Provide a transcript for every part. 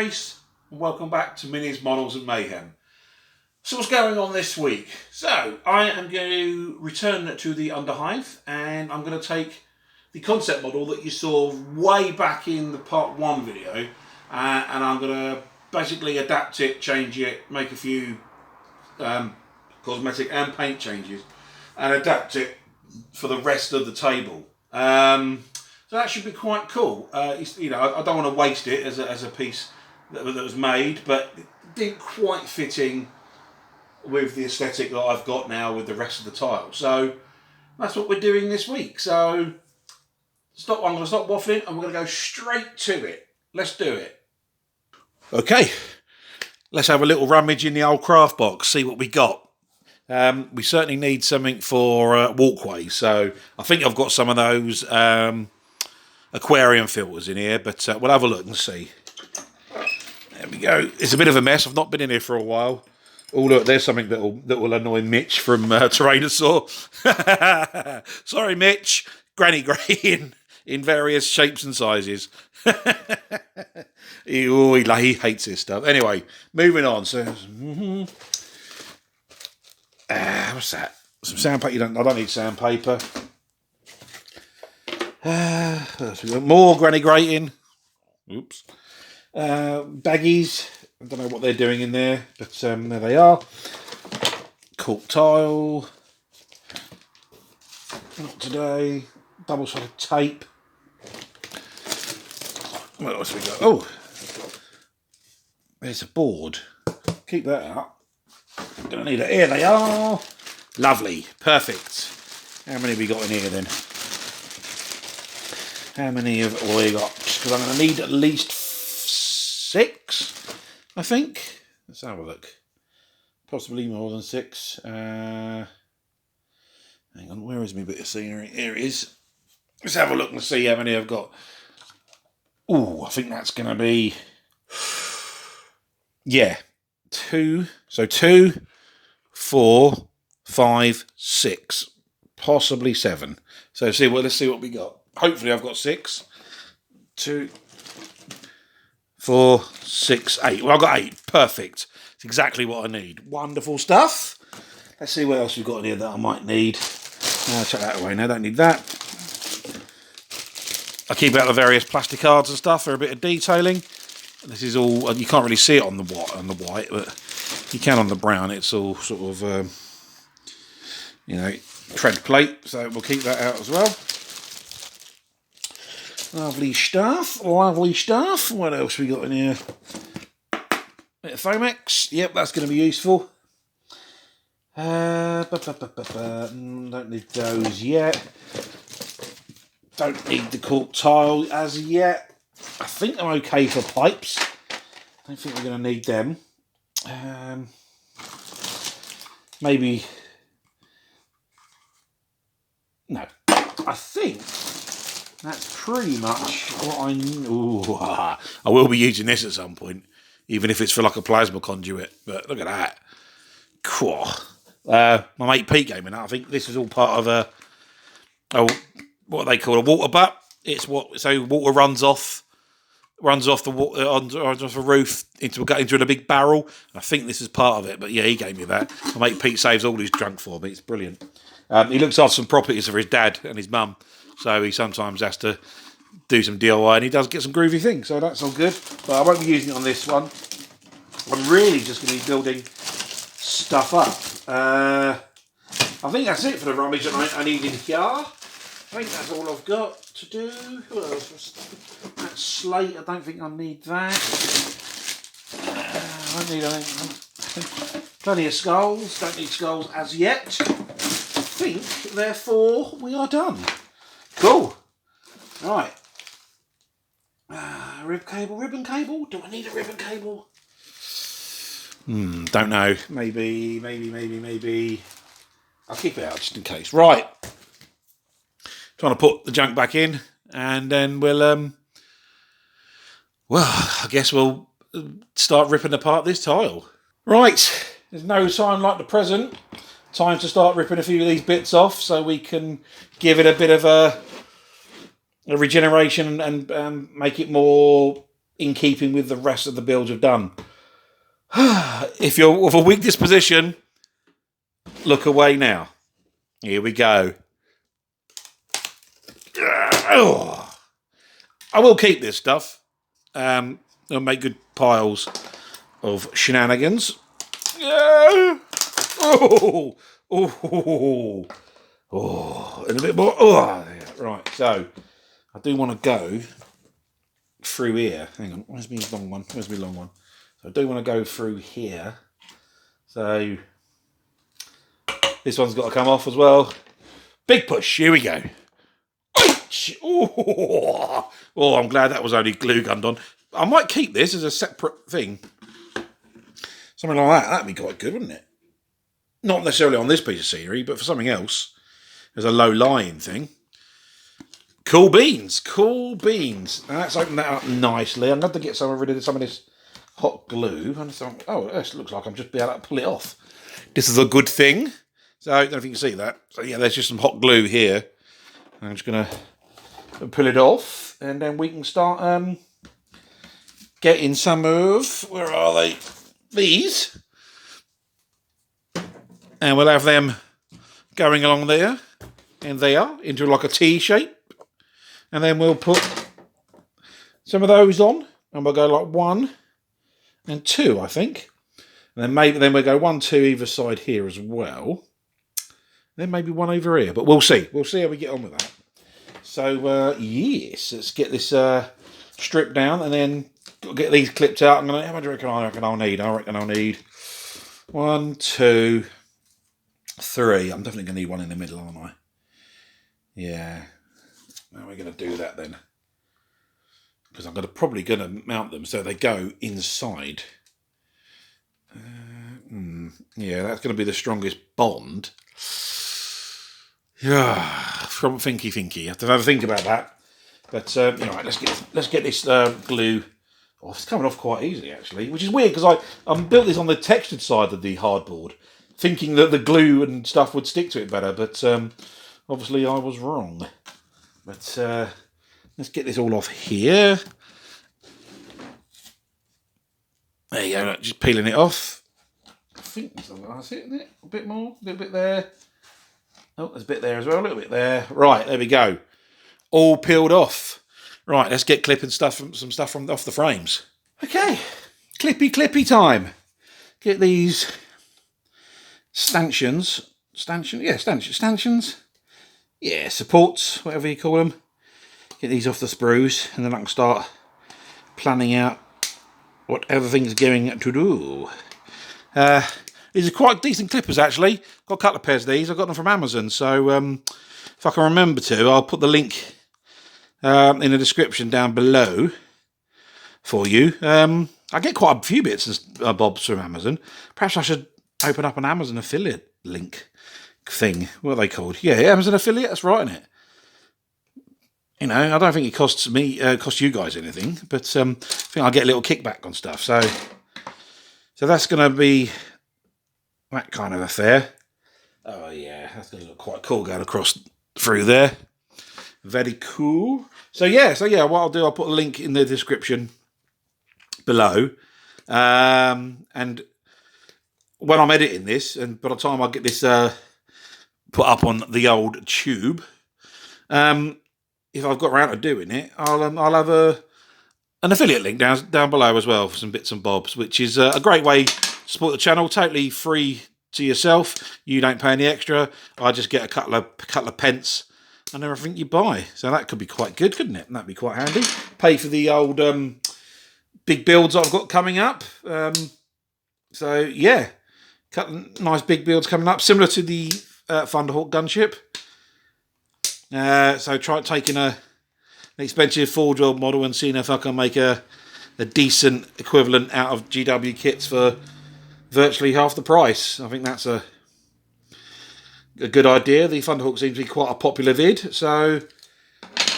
Grace, and welcome back to Minis, Models and Mayhem. So what's going on this week? So I am going to return to the Underhive, and I'm going to take the concept model that you saw way back in the part 1 video, and I'm going to basically adapt it, change it, make a few cosmetic and paint changes, and adapt it for the rest of the table. So that should be quite cool. I don't want to waste it as a piece that was made, but it didn't quite fit in with the aesthetic that I've got now with the rest of the tile. So that's what we're doing this week. So I'm going to stop waffling and we're going to go straight to it. Let's do it. Okay, let's have a little rummage in the old craft box, see what we got. We certainly need something for walkways. So I think I've got some of those aquarium filters in here, but we'll have a look and see. There we go. It's a bit of a mess. I've not been in here for a while. Oh look, there's something that will annoy Mitch from Tyrannosaur. Sorry, Mitch. Granny grey in various shapes and sizes. he hates this stuff. Anyway, moving on. So, what's that? Some sandpaper. I don't need sandpaper. More granny grating. Oops. Baggies. I don't know what they're doing in there, but there they are. Cork tile. Not today. Double-sided tape. What else have we got? Oh, there's a board. Keep that out. Gonna need it. Here they are. Lovely. Perfect. How many have we got in here then? How many have we got? Because I'm going to need at least 6, I think. Let's have a look. Possibly more than 6. Hang on, where is my bit of scenery? Here it is. Let's have a look and see how many I've got. Oh, I think that's going to be... Yeah. 2. So 2, 4, 5, 6. Possibly 7. So let's see what we got. Hopefully I've got 6. 2, 4, 6, 8. Well, I've got 8. Perfect. It's exactly what I need. Wonderful stuff. Let's see what else we've got in here that I might need. Chuck that away now. Don't need that. I keep out the various plastic cards and stuff for a bit of detailing. This is all, you can't really see it on the white, but you can on the brown. It's all sort of, tread plate. So we'll keep that out as well. Lovely stuff, lovely stuff. What else we got in here? Bit of Foamex. Yep, that's going to be useful. Don't need those yet. Don't need the cork tile as yet. I think I'm okay for pipes. Don't think we're going to need them. Maybe. No. I think that's pretty much what I need. I will be using this at some point, even if it's for like a plasma conduit. But look at that. Cool. My mate Pete gave me that. I think this is all part of what they call a water butt. It's so water runs off the water onto the roof into a big barrel. I think this is part of it. But yeah, he gave me that. My mate Pete saves all his junk for me. It's brilliant. He looks after some properties for his dad and his mum. So he sometimes has to do some DIY, and he does get some groovy things, so that's all good. But I won't be using it on this one. I'm really just going to be building stuff up. I think that's it for the rummage that I need in here. I think that's all I've got to do. What else? That slate, I don't think I need that. I don't need anything. Plenty of skulls. Don't need skulls as yet. I think, therefore, we are done. Cool. Right. Ribbon cable? Do I need a ribbon cable? Don't know. Maybe. I'll keep it out just in case. Right. Trying to put the junk back in, and then we'll, I guess we'll start ripping apart this tile. Right. There's no time like the present. Time to start ripping a few of these bits off so we can give it a bit of a regeneration and make it more in keeping with the rest of the builds we've done. If you're of a weak disposition, look away now. Here we go. I will keep this stuff. I'll make good piles of shenanigans. And a bit more. Right, so I do want to go through here. Hang on, where's my long one? So I do want to go through here. So this one's got to come off as well. Big push, here we go. Oh, I'm glad that was only glue gunned on. I might keep this as a separate thing. Something like that. That'd be quite good, wouldn't it? Not necessarily on this piece of scenery, but for something else. As a low-lying thing. Cool beans. Now, let's open that up nicely. I'm going to get rid of some of this hot glue. Oh, this looks like I'm just being able to pull it off. This is a good thing. So, I don't know if you can see that. So, yeah, there's just some hot glue here. I'm just going to pull it off. And then we can start getting some of... Where are they? These. And we'll have them going along there. And there. Into like a T shape. And then we'll put some of those on. And we'll go like 1 and 2, I think. And then we'll go 1, 2 either side here as well. Then maybe 1 over here. But we'll see. We'll see how we get on with that. So, yes. Let's get this stripped down. And then get these clipped out. How much do I reckon I'll need? I reckon I'll need 1, 2, 3. I'm definitely going to need 1 in the middle, aren't I? Yeah. How are we going to do that then? Because I'm probably going to mount them so they go inside. Yeah, that's going to be the strongest bond. Yeah, from thinky. I have to have a think about that. But right, let's get this glue off. It's coming off quite easily actually, which is weird because I built this on the textured side of the hardboard, thinking that the glue and stuff would stick to it better. But obviously I was wrong. But let's get this all off here. There you go, just peeling it off. I think that's it, isn't it? A bit more, a little bit there. Oh, there's a bit there as well, a little bit there. Right, there we go. All peeled off. Right, let's get clipping some stuff from off the frames. Okay, clippy time. Get these stanchions. Yeah, supports, whatever you call them. Get these off the sprues, and then I can start planning out what everything's going to do. These are quite decent clippers, actually. Got a couple of pairs of these. I got them from Amazon, so if I can remember to, I'll put the link in the description down below for you. I get quite a few bits and bobs from Amazon. Perhaps I should open up an Amazon affiliate link thing. What are they called? Yeah, Amazon affiliate. That's right, isn't it? You know, I don't think it costs you guys anything, but I think I'll get a little kickback on stuff. So that's going to be that kind of affair. Oh yeah, that's going to look quite cool going across through there. Very cool. So yeah, what I'll do, I'll put a link in the description below. And when I'm editing this, and by the time I get this put up on the old tube, if I've got around to doing it, I'll have an affiliate link down below as well for some bits and bobs, which is a great way to support the channel. Totally free to yourself. You don't pay any extra. I just get a couple of pence and everything you buy. So that could be quite good, couldn't it? And that'd be quite handy. Pay for the old big builds I've got coming up. So yeah, couple of nice big builds coming up, similar to the Thunderhawk gunship. So try taking an expensive forge-weld model and seeing if I can make a decent equivalent out of GW kits for virtually half the price. I think that's a good idea. The Thunderhawk seems to be quite a popular vid, so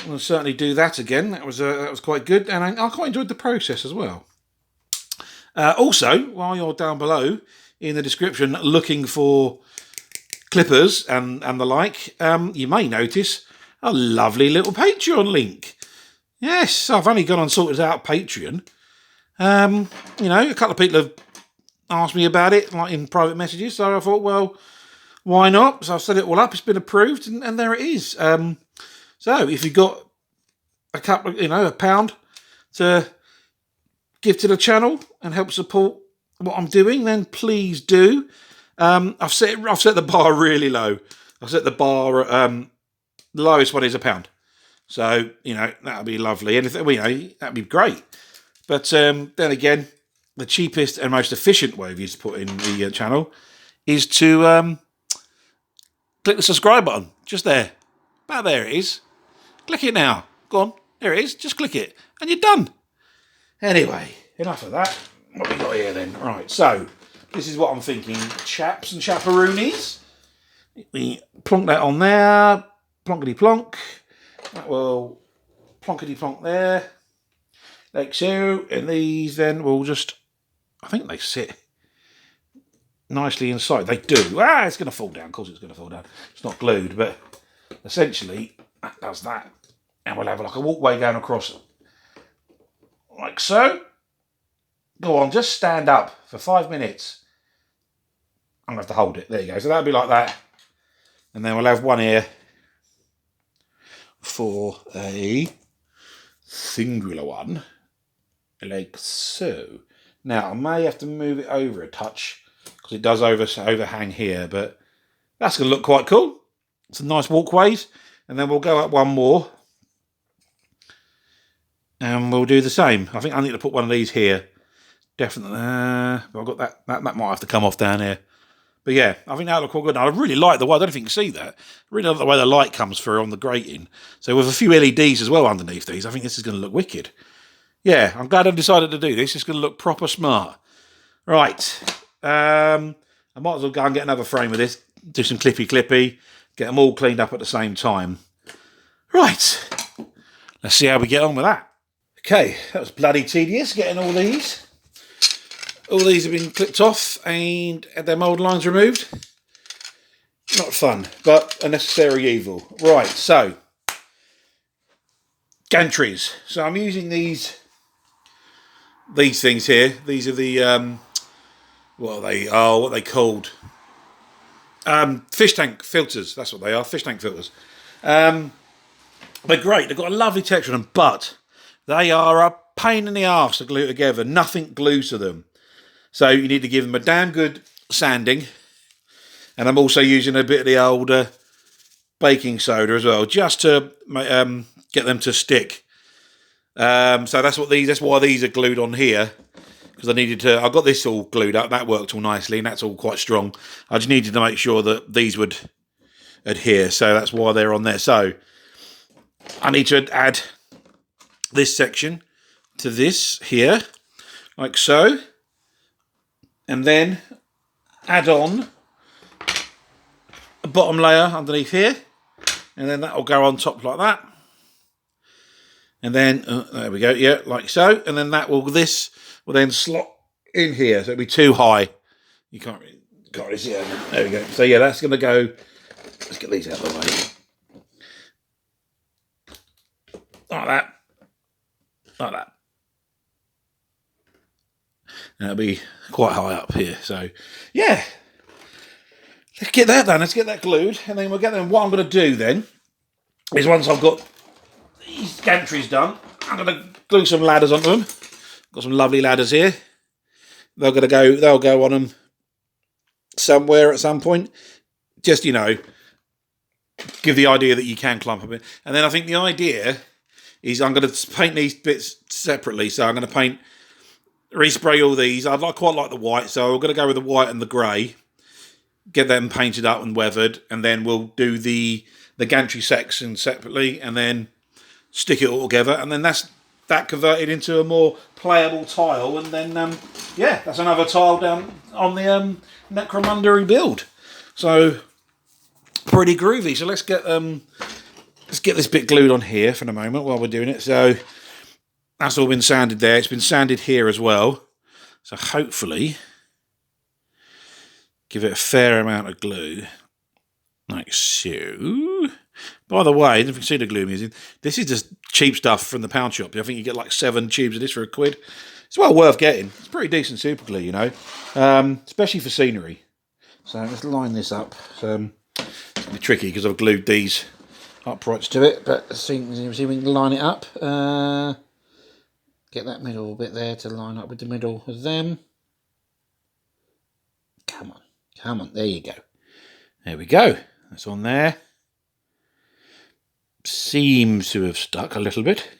I'll certainly do that again. That was quite good, and I quite enjoyed the process as well. Also, while you're down below in the description looking for clippers and the like, you may notice a lovely little Patreon link. Yes, I've only gone and sorted out Patreon. You know, a couple of people have asked me about it, like in private messages, so I thought, well, why not? So I've set it all up, it's been approved, and there it is. So if you've got a couple, you know, £1 to give to the channel and help support what I'm doing, then please do. I've set the bar really low. I've set the bar at, the lowest one is £1. So, you know, that'll be lovely. Anything, you know, that'd be great. But then again, the cheapest and most efficient way of you supporting the channel is to click the subscribe button. Just there. About there it is. Click it now. Go on. There it is. Just click it. And you're done. Anyway, enough of that. What we got here then? Right, so this is what I'm thinking. Chaps and chaperoonies. We plonk that on there. Plonkety plonk. That will plonkety plonk there. Like so. And these then will just, I think they sit nicely inside. They do. Ah, it's going to fall down. Of course it's going to fall down. It's not glued, but essentially that does that. And we'll have like a walkway going across like so. Go on, just stand up for 5 minutes. I'm going to have to hold it. There you go. So that'll be like that. And then we'll have one here for a singular one. Like so. Now, I may have to move it over a touch because it does overhang here, but that's going to look quite cool. Some nice walkways. And then we'll go up one more. And we'll do the same. I think I need to put one of these here. Definitely. But I've got that might have to come off down here. But yeah, I think that'll look quite good. I really like the way, I don't know if you can see that. I really like the way the light comes through on the grating. So with a few LEDs as well underneath these, I think this is going to look wicked. Yeah, I'm glad I decided to do this. It's going to look proper smart. Right. I might as well go and get another frame of this. Do some clippy. Get them all cleaned up at the same time. Right. Let's see how we get on with that. Okay, that was bloody tedious getting all these. All these have been clipped off and had their mould lines removed. Not fun, but a necessary evil. Right, so gantries. So I'm using these things here. These are the what are they called? Fish tank filters. That's what they are. Fish tank filters. They're great. They've got a lovely texture on them, but they are a pain in the arse to glue together. Nothing glues to them. So you need to give them a damn good sanding. And I'm also using a bit of the old baking soda as well, just to get them to stick. So that's why these are glued on here. Because I got this all glued up. That worked all nicely, and that's all quite strong. I just needed to make sure that these would adhere. So that's why they're on there. So I need to add this section to this here, like so. And then add on a bottom layer underneath here. And then that will go on top like that. And then, there we go, yeah, like so. And then this will then slot in here. So it'll be too high. You can't really see it. There we go. So yeah, that's going to go, let's get these out of the way. Like that. Like that. And it'll be quite high up here. So, yeah. Let's get that done. Let's get that glued. And then we'll get them. What I'm going to do then is once I've got these gantries done, I'm going to glue some ladders onto them. Got some lovely ladders here. They'll go on them somewhere at some point. Just, you know, give the idea that you can climb up it. And then I think the idea is I'm going to paint these bits separately. So I'm going to respray all these. Quite like the white, so I'm going to go with the white and the grey. Get them painted up and weathered, and then we'll do the gantry section separately, and then stick it all together, and then that's that converted into a more playable tile, and then yeah, that's another tile down on the Necromunda rebuild. So pretty groovy. So let's get this bit glued on here for the moment while we're doing it. So that's all been sanded there. It's been sanded here as well. So hopefully give it a fair amount of glue, like so. go. By the way, if you can see the glue I'm using, this is just cheap stuff from the pound shop. I think you get like 7 tubes of this for £1. It's well worth getting. It's pretty decent super glue, you know, especially for scenery. So let's line this up. It's going to be tricky because I've glued these uprights to it, but let's see if we can line it up. Get that middle bit there to line up with the middle of them. Come on, come on, there you go. There we go. That's on there. Seems to have stuck a little bit.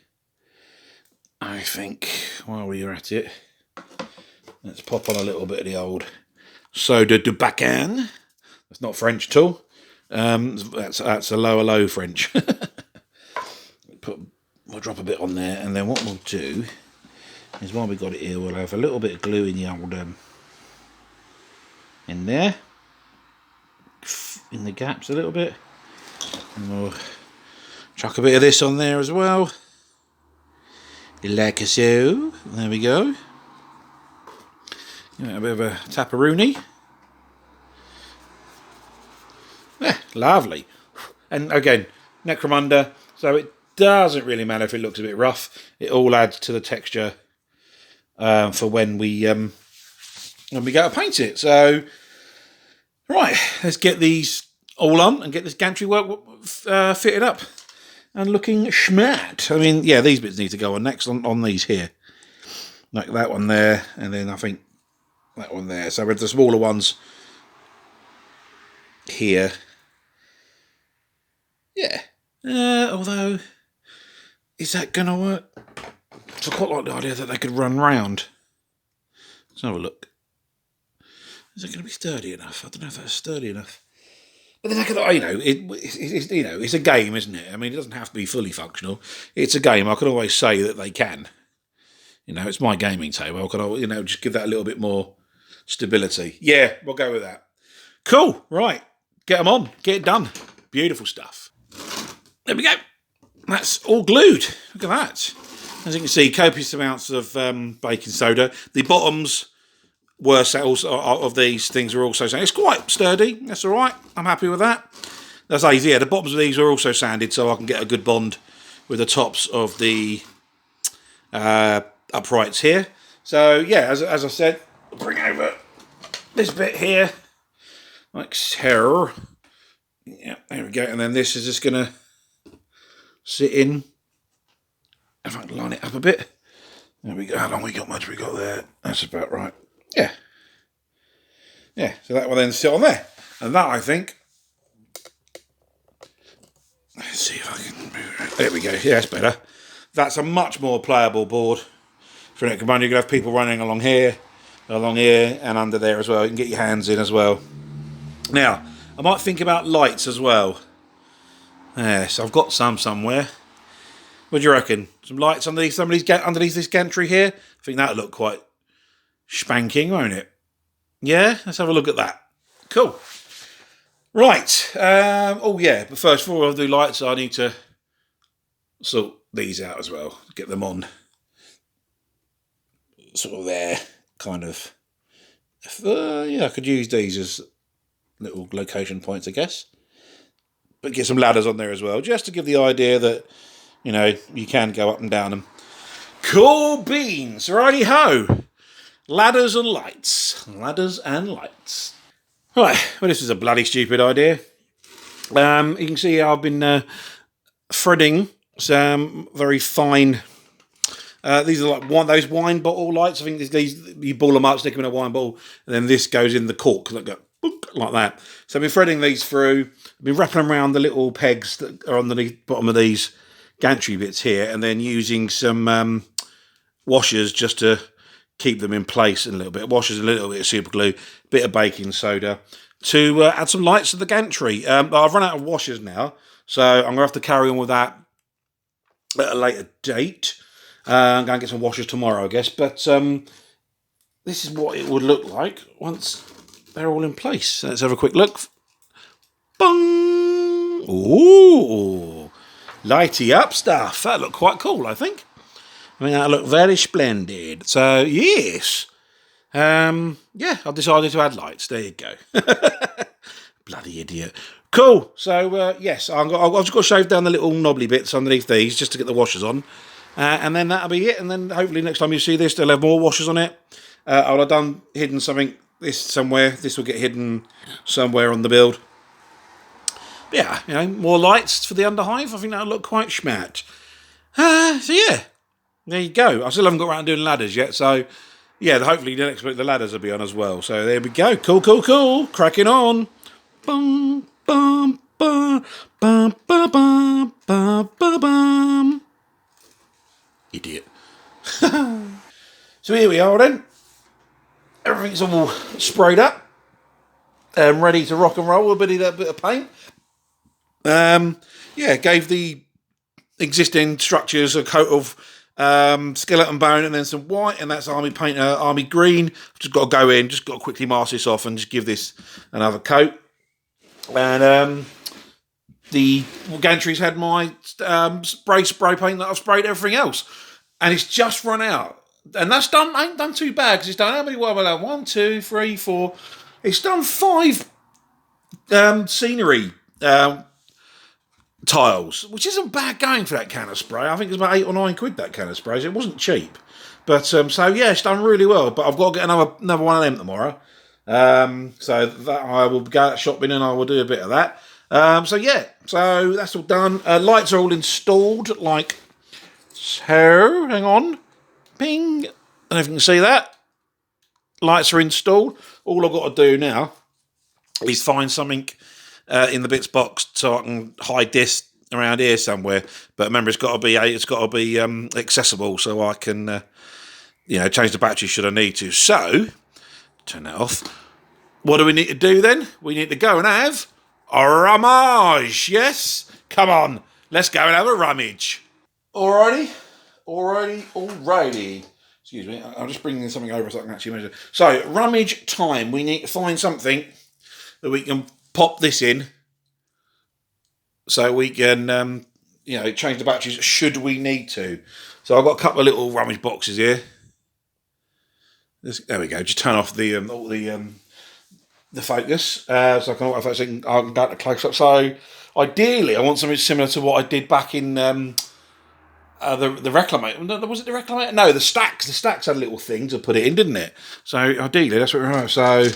I think while we're at it, let's pop on a little bit of the old soda de Bacan. That's not French at all. That's a low French. We'll drop a bit on there, and then what we'll do is while we got it here, we'll have a little bit of glue in the old in there, in the gaps a little bit, and we'll chuck a bit of this on there as well, like so. There we go. A bit of a taparoonie. Yeah, lovely. And again, Necromunda, so it doesn't really matter if it looks a bit rough. It all adds to the texture for when we go to paint it. So, right, let's get these all on and get this gantry work fitted up and looking schmat. I mean, yeah, these bits need to go on next on these here. Like that one there, and then I think that one there. So with the smaller ones here. Yeah. Although, is that going to work? So I quite like the idea that they could run round. Let's have a look. Is it going to be sturdy enough? I don't know if that's sturdy enough. But then I could, it's a game, isn't it? I mean, it doesn't have to be fully functional. It's a game. I could always say that they can. You know, it's my gaming table. I could, just give that a little bit more stability. Yeah, we'll go with that. Cool. Right. Get them on. Get it done. Beautiful stuff. There we go. That's all glued. Look at that. As you can see, copious amounts of baking soda. The bottoms of these things are also sanded. It's quite sturdy. That's all right. I'm happy with that. That's easy. Yeah, the bottoms of these are also sanded, so I can get a good bond with the tops of the uprights here. So yeah, as I said, I'll bring over this bit here, like so. Yeah, there we go. And then this is just gonna sit in. If I can line it up a bit. There we go. How much we got there? That's about right. Yeah. Yeah, so that will then sit on there. And that, I think, let's see if I can move it. There we go. Yeah, that's better. That's a much more playable board for Necromunda. You're going to have people running along here, and under there as well. You can get your hands in as well. Now, I might think about lights as well. Yes, I've got some somewhere. What do you reckon? Some lights underneath this gantry here? I think that'll look quite spanking, won't it? Yeah, let's have a look at that. Cool. Right. Oh yeah, but first, before I do lights, I need to sort these out as well. Get them on. Sort of there, kind of. Yeah, I could use these as little location points, I guess. But get some ladders on there as well, just to give the idea that, you can go up and down them. Cool beans. Righty ho. Ladders and lights. Ladders and lights. Right, well, this is a bloody stupid idea. You can see I've been threading some very fine. These are like those wine bottle lights. I think these you ball them up, stick them in a wine bottle, and then this goes in the cork that go like that. So I've been threading these through. I've been wrapping them around the little pegs that are on the bottom of these gantry bits here, and then using some washers just to keep them in place a little bit. Washers, a little bit of super glue, bit of baking soda to add some lights to the gantry. I've run out of washers now, so I'm going to have to carry on with that at a later date. I'm going to get some washers tomorrow, I guess. But this is what it would look like once they're all in place. So let's have a quick look. Bung! Ooh! Lighty up stuff. That looked quite cool, I think. I mean, that looked very splendid. So, yes. Yeah, I've decided to add lights. There you go. Bloody idiot. Cool. So, yes, I've just got to shave down the little knobbly bits underneath these just to get the washers on. And then that'll be it. And then hopefully next time you see this, they'll have more washers on it. I'll have hidden something, this somewhere. This will get hidden somewhere on the build. But yeah, you know, more lights for the Underhive. I think that'll look quite schmat. So yeah, there you go. I still haven't got around doing ladders yet. So yeah, hopefully the next week the ladders will be on as well. So there we go. Cool. Cracking on. Bum, bum, bum, bum, bum, bum, bum, bum, bum. Idiot. So here we are then. Everything's all sprayed up. Ready to rock and roll. A bit of paint. Yeah, gave the existing structures a coat of skeleton bone and then some white, and that's army paint, army green. Just got to go in, just got to quickly mask this off and just give this another coat. And the gantries had my spray paint that I've sprayed everything else, and it's just run out. And that's done. Ain't done too bad because it's done how many? Well, 1, 2, 3, 4. It's done 5 scenery tiles, which isn't bad going for that can of spray. I think it's about 8 or 9 quid that can of spray. So it wasn't cheap, but so yeah, it's done really well. But I've got to get another one of them tomorrow. So that I will go shopping and I will do a bit of that. So yeah, so that's all done. Lights are all installed, like so. Hang on, ping. I don't know if you can see that. Lights are installed. All I've got to do now is find something in the bits box so I can hide this around here somewhere. But remember, it's got to be accessible so I can change the battery should I need to. So turn that off. What do we need to do then? We need to go and have a rummage. Yes, come on, let's go and have a rummage. Alrighty. Excuse me, I'll just bring something over so I can actually measure. So, rummage time. We need to find something that we can pop this in so we can, change the batteries should we need to. So, I've got a couple of little rummage boxes here. There we go. Just turn off the focus so I can go to close up. So, ideally, I want something similar to what I did back in the Reclamator. Was it the Reclamator? No, the stacks. The stacks had a little thing to put it in, didn't it? So ideally, that's what we're on. So,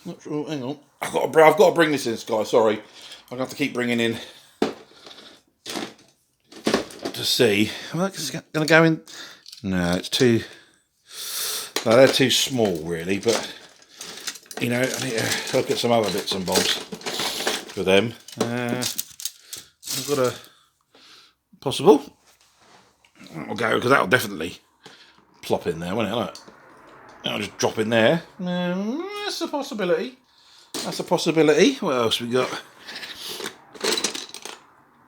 not sure. Hang on. I've got to bring this in, guys. Sorry, I'm gonna have to keep bringing in to see. Am I gonna go in? No, it's too. No, they're too small, really. But I need to look at some other bits and bobs for them. I've got a. Possible. I'll go because that'll definitely plop in there, won't it? Look. I'll just drop in there. That's a possibility. What else we got?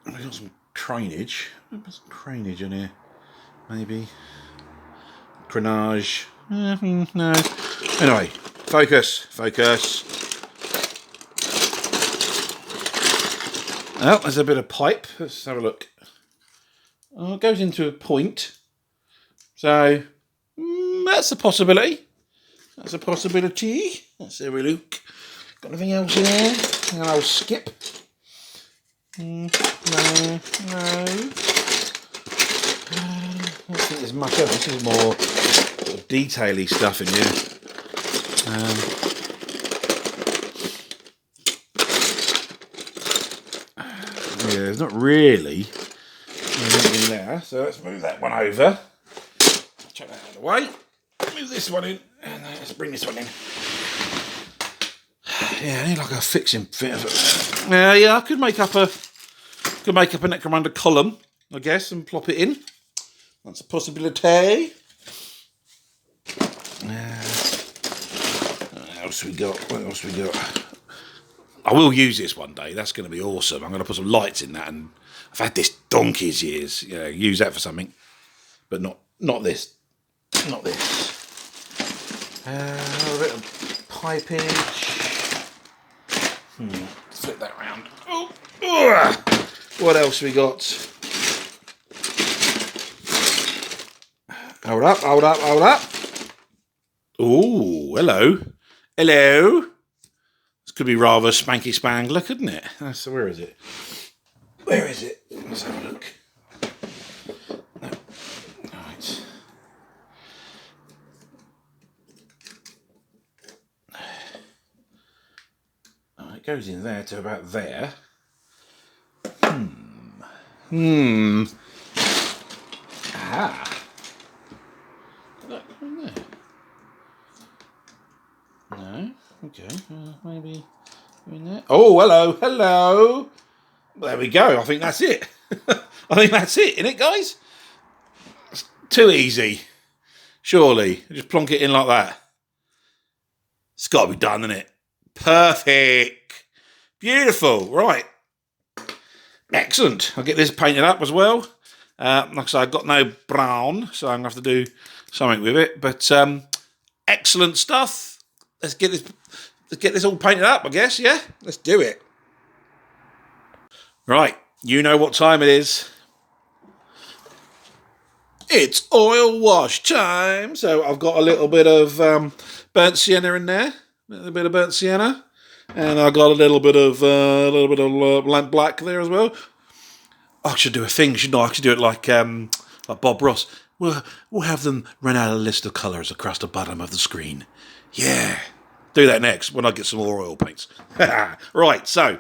We got some cranage. There's some cranage in here. Maybe. Crenage. No. Anyway, focus. Oh, there's a bit of pipe. Let's have a look. Oh, it goes into a point. So, that's a possibility. Let's have a look. Got anything else in there? An old skip. No. I don't think there's much else. This is more sort of detail-y stuff in here. Yeah, there's not really anything in there. So let's move that one over. Check that out of the way. Move this one in, and let's bring this one in. Yeah, I need like a fixing fit of it. Yeah, I could make up a Necromunda column, I guess, and plop it in. That's a possibility. What else we got? I will use this one day. That's going to be awesome. I'm going to put some lights in that, and I've had this donkey's years. Use that for something, but not this. Not this. A bit of pipage. Flip that round. Oh. What else we got? Hold up. Oh, hello. Let's could be rather spanky spangler, couldn't it? So where is it? Where is it? Let's have a look. No. Right. Oh, it goes in there to about there. Ah. Look, in there. No. Okay. Maybe in there. Oh, hello. There we go. I think that's it. I think that's it, isn't it, guys? It's too easy. Surely. Just plonk it in like that. It's got to be done, isn't it? Perfect. Beautiful. Right. Excellent. I'll get this painted up as well. Like I said, I've got no brown, so I'm going to have to do something with it. But excellent stuff. Let's get this all painted up, I guess, yeah? Let's do it. Right, you know what time it is. It's oil wash time. So I've got a little bit of burnt sienna in there. A little bit of burnt sienna. And I've got a little bit of lamp black there as well. I should do a thing, shouldn't I? I should do it like Bob Ross. We'll have them run out a list of colours across the bottom of the screen. Yeah. Do that next when I get some more oil paints. Right, so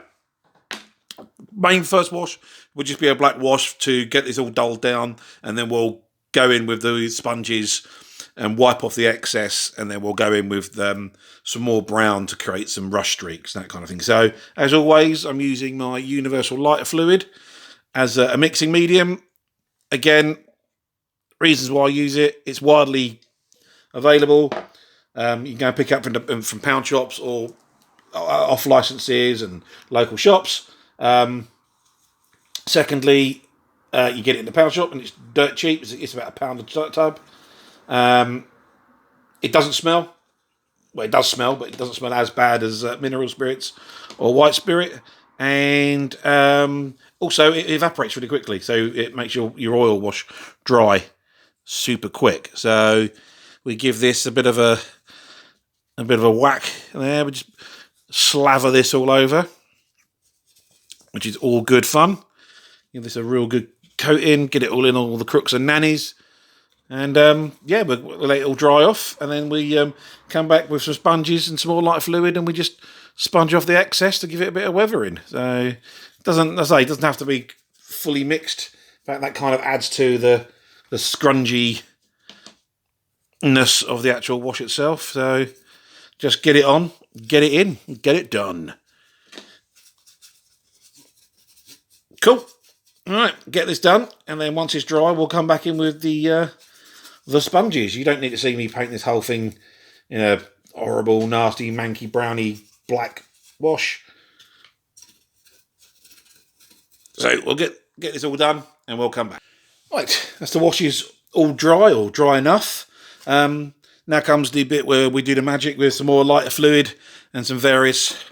main first wash would just be a black wash to get this all dulled down, and then we'll go in with the sponges and wipe off the excess, and then we'll go in with some more brown to create some rush streaks, that kind of thing. So, as always, I'm using my universal lighter fluid as a mixing medium. Again, reasons why I use it, it's widely available. You can go and pick up from pound shops or off licenses and local shops. Secondly, you get it in the pound shop and it's dirt cheap. It's about £1 a tub. It doesn't smell. Well, it does smell, but it doesn't smell as bad as mineral spirits or white spirit. And also, it evaporates really quickly, so it makes your oil wash dry super quick. So we give this a bit of a whack there. We just slather this all over, which is all good fun. Give this a real good coating, get it all in all the crooks and nannies. And yeah, we'll let it all dry off, and then we come back with some sponges and some more light fluid, and we just sponge off the excess to give it a bit of weathering. So it doesn't have to be fully mixed. In fact, that kind of adds to the scrunginess of the actual wash itself. So just get it on, get it in, get it done. Cool. All right, get this done, and then once it's dry, we'll come back in with the sponges. You don't need to see me paint this whole thing in a horrible, nasty, manky, browny, black wash. So we'll get this all done, and we'll come back. Right, as the wash is all dry, or dry enough, now comes the bit where we do the magic with some more lighter fluid and some various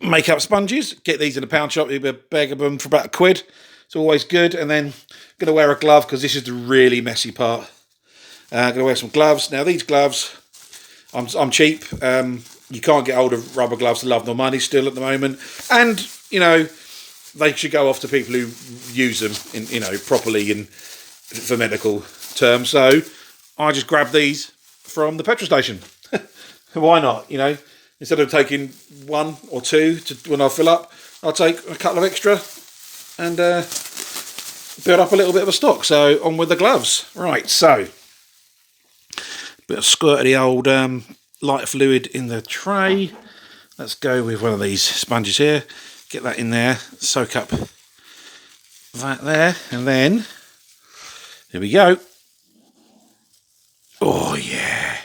makeup sponges. Get these in a pound shop. You get a bag of them for about £1. It's always good. And then I'm going to wear a glove because this is the really messy part. I'm going to wear some gloves. Now these gloves, I'm cheap. You can't get hold of rubber gloves for love nor money still at the moment. And, you know, they should go off to people who use them, properly and for medical terms. So I just grab these from the petrol station. Why not? Instead of taking one or two when I fill up, I'll take a couple of extra and build up a little bit of a stock. So on with the gloves. Right, so bit of squirt of the old lighter fluid in the tray. Let's go with one of these sponges here. Get that in there, soak up that there, and then here we go. Oh yeah.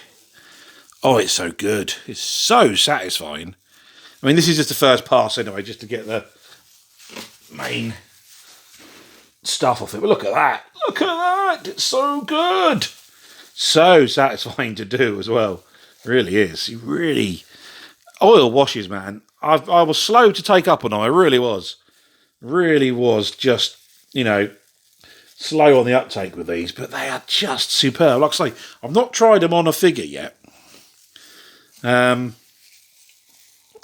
Oh, it's so good. It's so satisfying. I mean, this is just the first pass anyway, just to get the main stuff off it. But look at that. Look at that. It's so good. So satisfying to do as well. It really is. You really... Oil washes, man. I was slow to take up on them. I really was. Really was just, slow on the uptake with these. But they are just superb. Like I say, I've not tried them on a figure yet.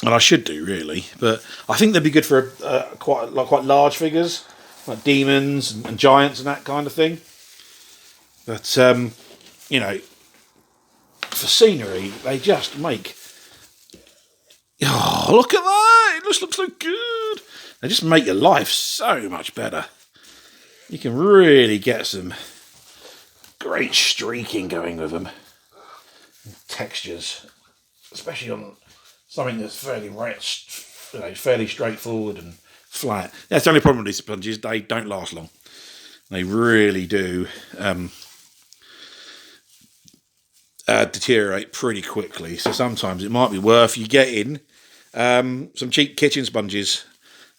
And I should do, really. But I think they'd be good for quite large figures, like demons and giants and that kind of thing. But, you know, for scenery, they just make... Oh, look at that! It just looks so good! They just make your life so much better. You can really get some great streaking going with them. Textures, especially on something that's fairly straightforward and flat. That's the only problem with these sponges. They don't last long. They really do deteriorate pretty quickly. So sometimes it might be worth you getting some cheap kitchen sponges.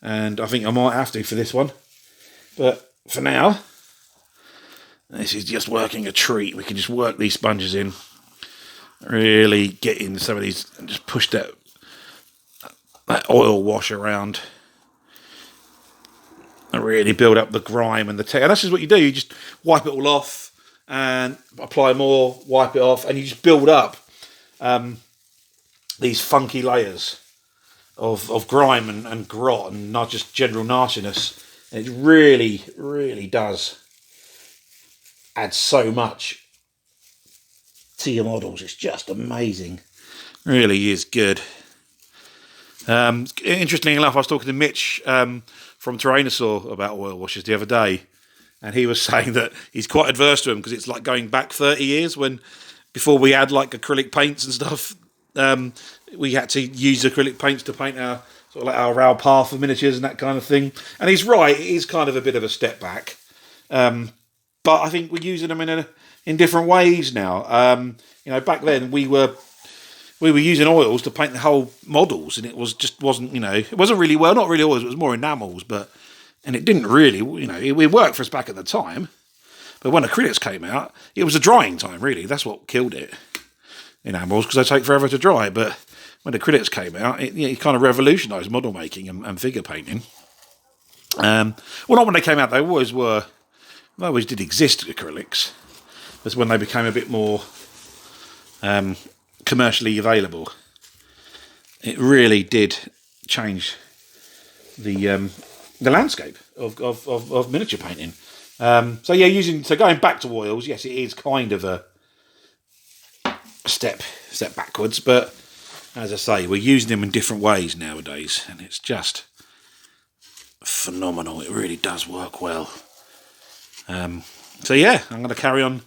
And I think I might have to for this one. But for now, this is just working a treat. We can just work these sponges in. Really get in some of these and just push that oil wash around and really build up the grime and the and that's just what you do. You just wipe it all off and apply more, wipe it off, and you just build up these funky layers of grime and grot and not just general nastiness. And it really, really does add so much to your models. It's just amazing. Really is good. Interestingly enough, I was talking to Mitch from Tyrannosaur about oil washes the other day, and he was saying that he's quite adverse to them because it's like going back 30 years when before we had like acrylic paints and stuff. We had to use acrylic paints to paint our sort of like our path of miniatures and that kind of thing. And he's right; it is kind of a bit of a step back. But I think we're using them in different ways now. You know, back then we were using oils to paint the whole models, and it wasn't it wasn't really not really oils. It was more enamels, and it didn't really it worked for us back at the time. But when acrylics came out, it was a drying time. Really, that's what killed it. Enamels because they take forever to dry. But when acrylics came out, it kind of revolutionised model making and figure painting. Well, not when they came out. They always were. They always did exist, acrylics. That's when they became a bit more commercially available. It really did change the landscape of miniature painting. So going back to oils, yes, it is kind of a step backwards, but as I say, we're using them in different ways nowadays, and it's just phenomenal. It really does work well. So yeah, I'm going to carry on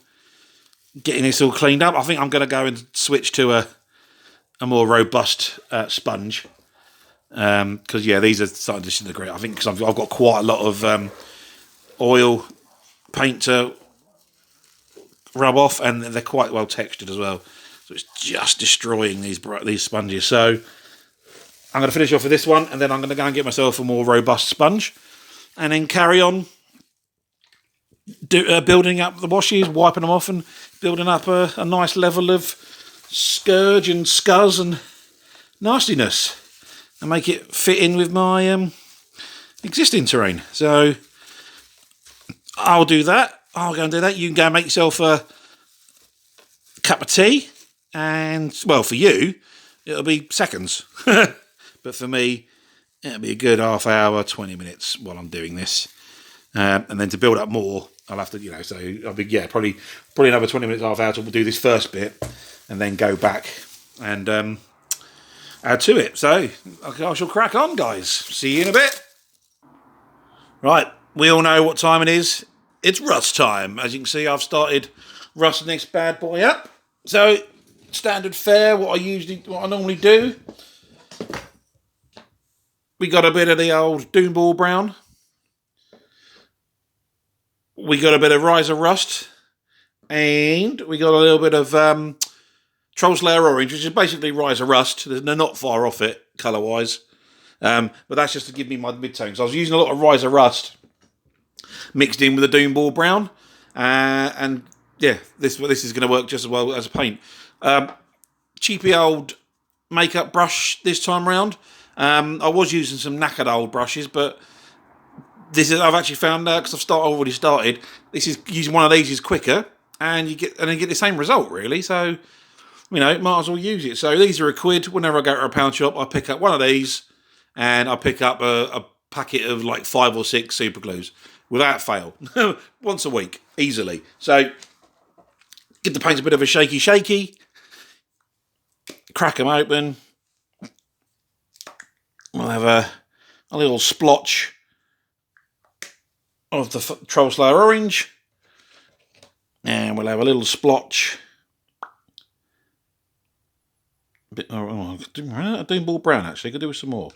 getting this all cleaned up. I think I'm going to go and switch to a more robust sponge because these are starting to disintegrate. I think because I've got quite a lot of oil paint to rub off, and they're quite well textured as well. So it's just destroying these sponges. So I'm going to finish off with this one, and then I'm going to go and get myself a more robust sponge, and then carry on building up the washes, wiping them off, and building up a nice level of scourge and scuzz and nastiness, and make it fit in with my existing terrain. So I'll do that. I'll go and do that. You can go and make yourself a cup of tea, and well, for you, it'll be seconds, but for me, it'll be a good half hour, 20 minutes while I'm doing this. And then to build up more, I'll have to, so I'll be, probably another 20 minutes, half hour to do this first bit and then go back and add to it. So I shall crack on, guys. See you in a bit. Right, we all know what time it is. It's rust time. As you can see, I've started rusting this bad boy up. So standard fare, what I normally do. We got a bit of the old Doomball brown. We got a bit of Riser Rust, and we got a little bit of Troll Slayer Orange, which is basically Riser Rust. They're not far off it, colour-wise. But that's just to give me my mid-tones. I was using a lot of Riser Rust mixed in with the Doomball Brown. And yeah, this is going to work just as well as a paint. Cheapy old makeup brush this time round. I was using some knackered old brushes, but I've actually found out because already started. This is using one of these is quicker, and you get the same result really. So you know, might as well use it. So these are £1. Whenever I go to a pound shop, I pick up one of these and I pick up a packet of like 5 or 6 super glues without fail. Once a week, easily. So give the paints a bit of a shaky, crack them open. We'll have a little splotch of the Troll Slayer orange, and we'll have a little splotch. Doomball brown, actually. Could do with some more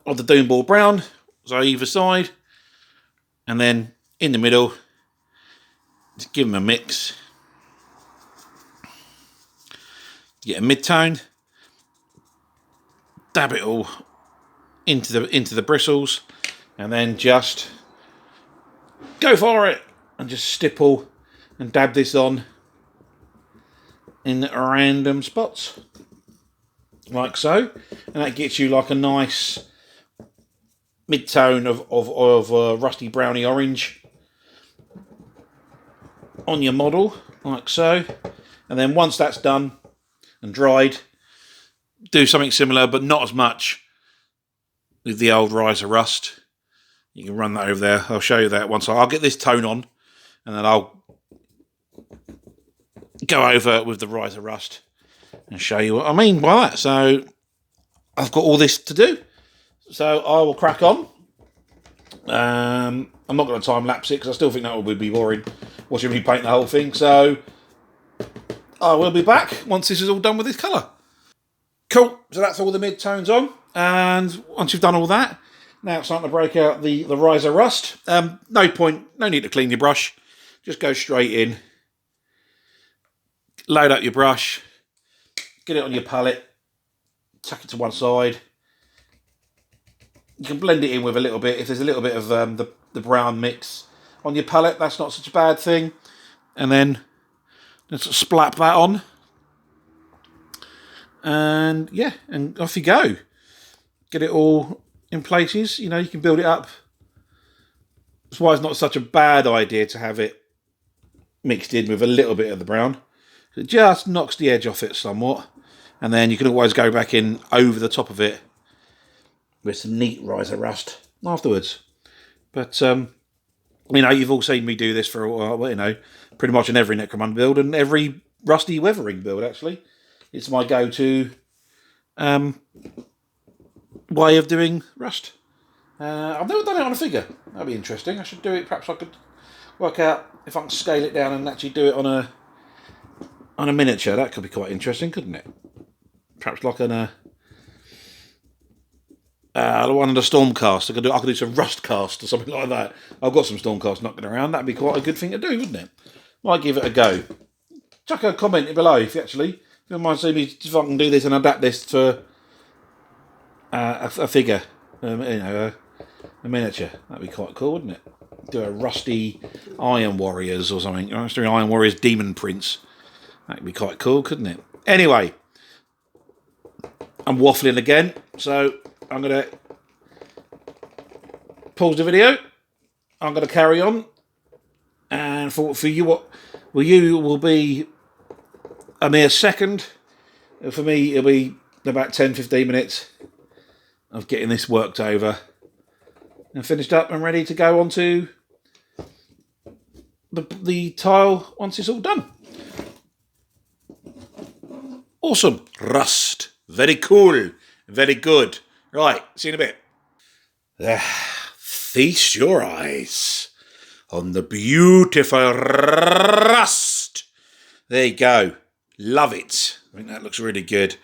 of the Doomball brown, so either side, and then in the middle, just give them a mix. Get a mid-tone, dab it all into the bristles, and then just go for it and just stipple and dab this on in random spots like so, and that gets you like a nice mid-tone of rusty browny orange on your model like so. And then once that's done and dried, do something similar but not as much with the old Riser Rust. You can run that over there. I'll show you that once I'll get this tone on, and then I'll go over with the Riser Rust and show you what I mean by that. So I've got all this to do, so I will crack on. I'm not going to time lapse it because I still think that would be boring watching me paint the whole thing. So I will be back once this is all done with this colour. Cool, so that's all the mid-tones on, and once you've done all that, now it's starting to break out the Riser Rust. No need to clean your brush, just go straight in, load up your brush, get it on your palette, tuck it to one side. You can blend it in with a little bit, if there's a little bit of the brown mix on your palette, that's not such a bad thing. And then just splap that on. And yeah, and off you go. Get it all in places. You know, you can build it up. That's why it's not such a bad idea to have it mixed in with a little bit of the brown. It just knocks the edge off it somewhat. And then you can always go back in over the top of it with some neat Riser Rust afterwards. But, you know, you've all seen me do this for, you know, pretty much in every Necromunda build and every Rusty Weathering build, actually. It's my go-to way of doing rust. I've never done it on a figure. That'd be interesting. I should do it. Perhaps I could work out if I can scale it down and actually do it on a miniature. That could be quite interesting, couldn't it? Perhaps like on one of the Stormcast. I could do some Rustcast or something like that. I've got some Stormcast knocking around. That'd be quite a good thing to do, wouldn't it? Might give it a go. Chuck a comment below if you don't mind seeing me if I can do this and adapt this to a figure, you know, a miniature. That'd be quite cool, wouldn't it? Do a Rusty Iron Warriors or something. Rusty Iron Warriors Demon Prince. That'd be quite cool, couldn't it? Anyway, I'm waffling again, so I'm going to pause the video. I'm going to carry on, and for you, you will be a mere second. For me, it'll be about 10-15 minutes of getting this worked over and finished up and ready to go on to the tile once it's all done. Awesome. Rust. Very cool. Very good. Right, see you in a bit. Feast your eyes on the beautiful rust. There you go. Love it. I think that looks really good.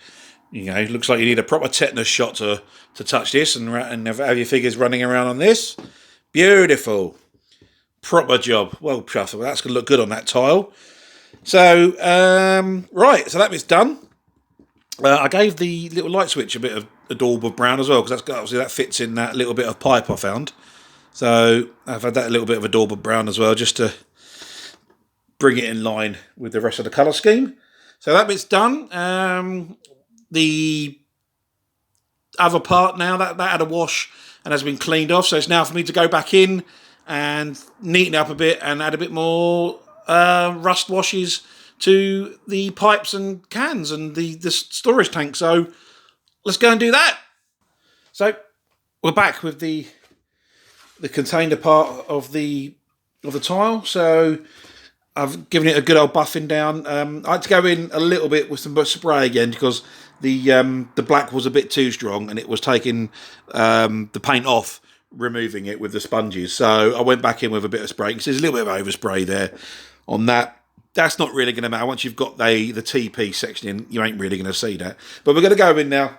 You know, it looks like you need a proper tetanus shot to touch this and have your figures running around on this. Beautiful. Proper job. Well, chuffed. Well, that's going to look good on that tile. So, right, so that bit's done. I gave the little light switch a bit of a daub of brown as well, because obviously that fits in that little bit of pipe I found. So I've had that a little bit of a daub of brown as well, just to bring it in line with the rest of the colour scheme. So that bit's done. The other part now, that had a wash and has been cleaned off, so it's now for me to go back in and neaten it up a bit and add a bit more rust washes to the pipes and cans and the storage tank. So let's go and do that. So we're back with the container part of the tile. So I've given it a good old buffing down. I had to go in a little bit with some spray again because the black was a bit too strong and it was taking the paint off, removing it with the sponges. So I went back in with a bit of spray. Because there's a little bit of overspray there on that. That's not really going to matter. Once you've got the TP section in, you ain't really going to see that. But we're going to go in now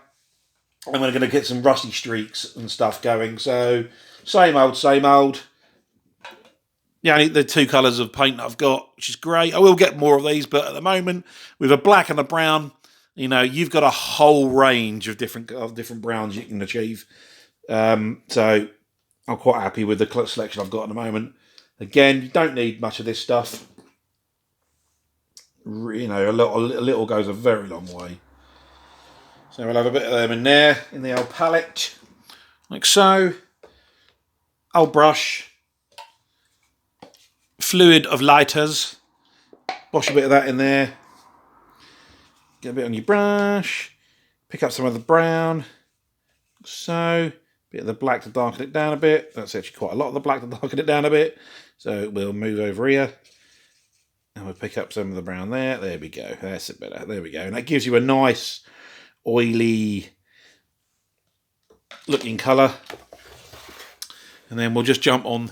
and we're going to get some rusty streaks and stuff going. So same old, same old. Yeah, only the two colours of paint that I've got, which is great. I will get more of these, but at the moment, with a black and a brown, you know, you've got a whole range of different browns you can achieve. So I'm quite happy with the selection I've got at the moment. Again, you don't need much of this stuff. You know, a little goes a very long way. So we'll have a bit of them in there, in the old palette, like so. Old brush. Fluid of lighters. Wash a bit of that in there. Get a bit on your brush. Pick up some of the brown. So, bit of the black to darken it down a bit. That's actually quite a lot of the black to darken it down a bit. So we'll move over here. And we'll pick up some of the brown there. There we go. That's it better. There we go. And that gives you a nice, oily looking colour. And then we'll just jump on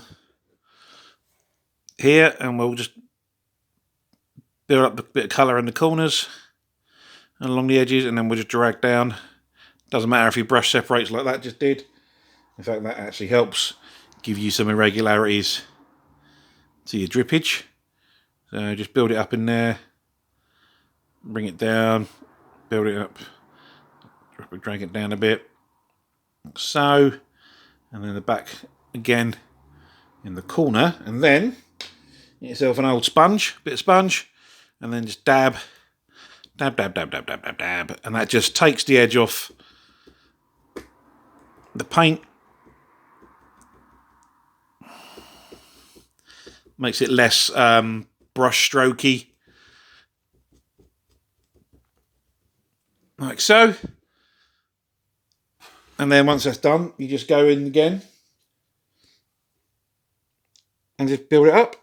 here and we'll just build up a bit of colour in the corners and along the edges, and then we'll just drag down. Doesn't matter if your brush separates like that just did. In fact, that actually helps give you some irregularities to your drippage. So just build it up in there, bring it down, build it up, drag it down a bit. So, and then the back again in the corner, and then get yourself an old sponge, bit of sponge, and then just dab, and that just takes the edge off the paint, makes it less brush strokey, like so. And then once that's done, you just go in again and just build it up.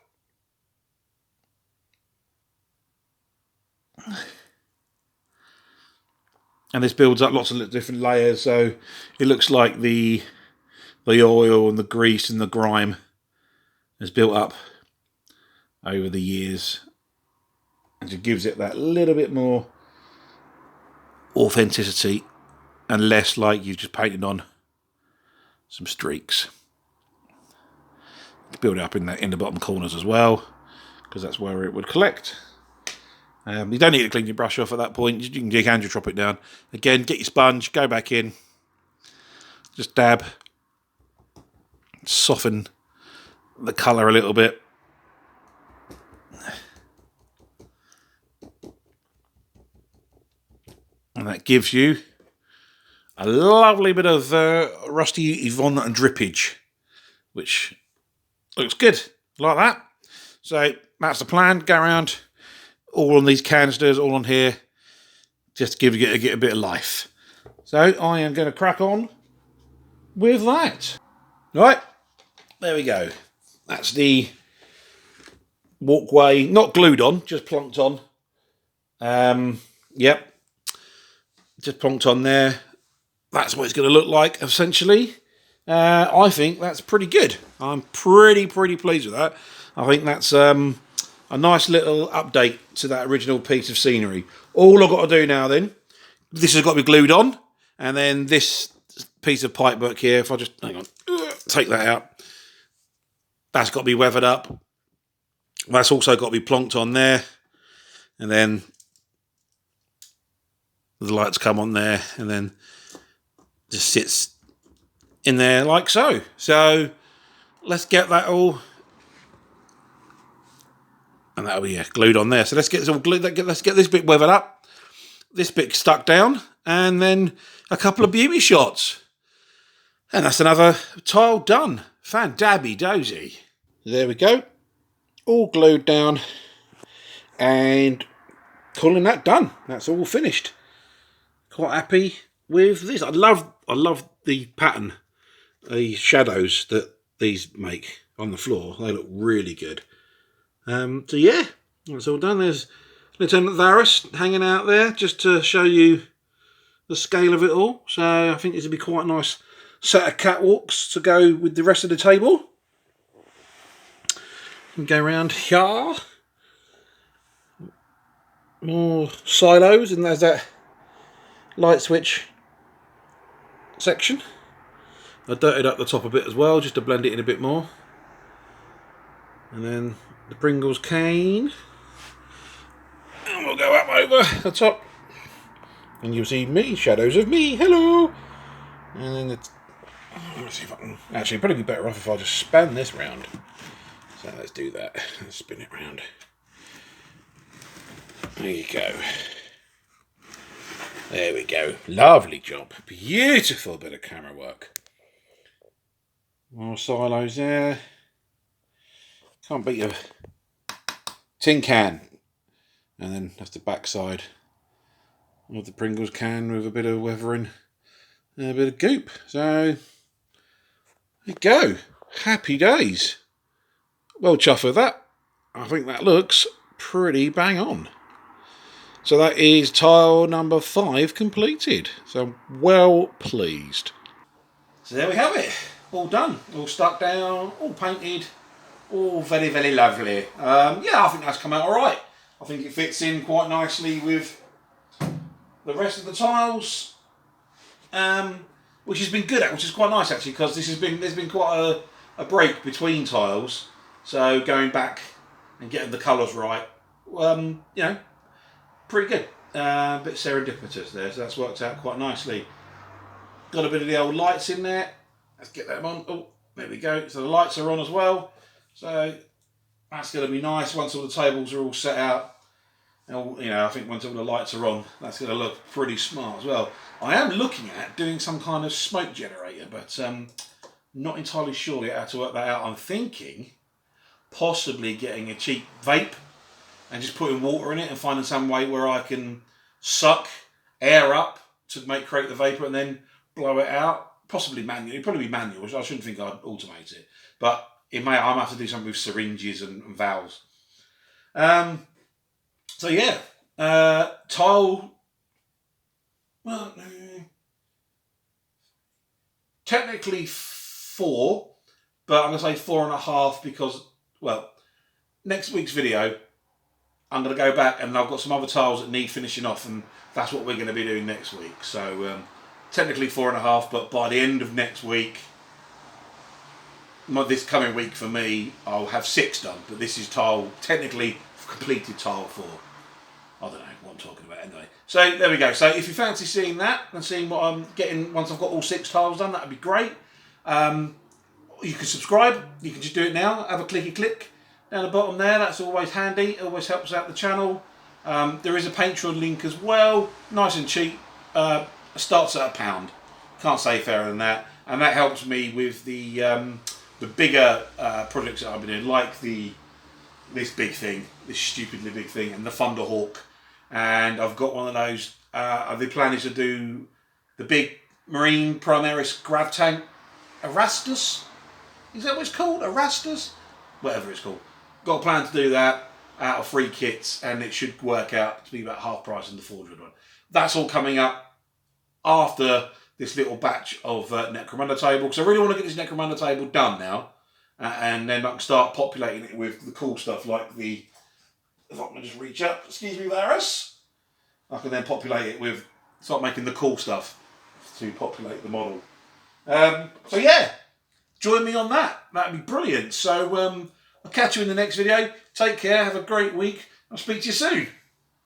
And this builds up lots of different layers, so it looks like the oil and the grease and the grime has built up over the years, and it gives it that little bit more authenticity and less like you've just painted on some streaks. Build it up in the bottom corners as well, because that's where it would collect. You don't need to clean your brush off at that point. You can just drop it down. Again, get your sponge, go back in, just dab, soften the colour a little bit. And that gives you a lovely bit of rusty Yvonne and drippage, which looks good, like that. So that's the plan. Go around all on these canisters, all on here, just to get a bit of life. So I am going to crack on with that. Right, there we go. That's the walkway, not glued on, just plonked on. Yep, just plonked on there. That's what it's going to look like, essentially. I think that's pretty good. I'm pretty pleased with that. I think that's a nice little update to that original piece of scenery. All I've got to do now then, this has got to be glued on, and then this piece of pipework here, if I just, hang on, take that out, that's got to be weathered up. That's also got to be plonked on there, and then the lights come on there, and then just sits in there like so. So let's get that all, and that'll be glued on there. So let's get this all glued. Let's get this bit weathered up, this bit stuck down, and then a couple of beauty shots, and that's another tile done. Fan-dabby dozy. There we go, all glued down, and calling that done. That's all finished. Quite happy with this. I love the pattern, the shadows that these make on the floor. They look really good. So yeah, that's all done. There's Lieutenant Varys hanging out there just to show you the scale of it all. So I think this would be quite a nice set of catwalks to go with the rest of the table. And go around here. More silos, and there's that light switch section. I dirted up the top a bit as well, just to blend it in a bit more. And then the Pringles cane. And we'll go up over the top. And you'll see me, shadows of me, hello! And then it's... Let's see if I can... Actually, it'd probably be better off if I just span this round. So let's do that. Let's spin it round. There you go. There we go. Lovely job. Beautiful bit of camera work. More silos there. Can't beat a tin can. And then that's the back side of the Pringles can with a bit of weathering and a bit of goop. So, there you go. Happy days. Well chuffed with that. I think that looks pretty bang on. So that is tile number 5 completed. So I'm well pleased. So there we have it. All done. All stuck down. All painted. All very, very lovely. Yeah, I think that's come out alright. I think it fits in quite nicely with the rest of the tiles. Which has been good, which is quite nice actually, because there's been quite a break between tiles. So going back and getting the colours right, you know, pretty good. A bit serendipitous there, so that's worked out quite nicely. Got a bit of the old lights in there. Let's get them on. Oh, there we go. So the lights are on as well. So that's going to be nice once all the tables are all set out. And, you know, I think once all the lights are on, that's going to look pretty smart as well. I am looking at doing some kind of smoke generator, but not entirely sure yet how to work that out. I'm thinking possibly getting a cheap vape and just putting water in it and finding some way where I can suck air up to create the vapour and then blow it out. Possibly manual. It'd probably be manual, which I shouldn't think I'd automate it. But I might have to do something with syringes and valves. So yeah, tile. Well, technically 4, but I'm going to say 4.5 because, well, next week's video, I'm going to go back and I've got some other tiles that need finishing off, and that's what we're going to be doing next week. So technically 4.5, but by the end of next week, this coming week for me, I'll have 6 done. But this is technically completed tile 4. I don't know what I'm talking about anyway. So there we go. So if you fancy seeing that and seeing what I'm getting once I've got all 6 tiles done, that would be great. You can subscribe. You can just do it now. Have a clicky click down the bottom there. That's always handy. It always helps out the channel. There is a Patreon link as well. Nice and cheap. Starts at £1. Can't say fairer than that. And that helps me with the bigger projects that I've been doing, like this big thing, this stupidly big thing, and the Thunderhawk. And I've got one of those. The plan is to do the big Marine Primaris grav tank, Erastus. Is that what it's called? Erastus? Whatever it's called. Got a plan to do that out of 3 kits, and it should work out to be about half price in the Forgewood one. That's all coming up after this little batch of Necromunda table, because I really want to get this Necromunda table done now, and then I can start populating it with the cool stuff like the... If I can just reach up, excuse me, Varys. I can then populate it with... Start making the cool stuff to populate the model. So yeah, join me on that. That'd be brilliant. So I'll catch you in the next video. Take care. Have a great week. I'll speak to you soon.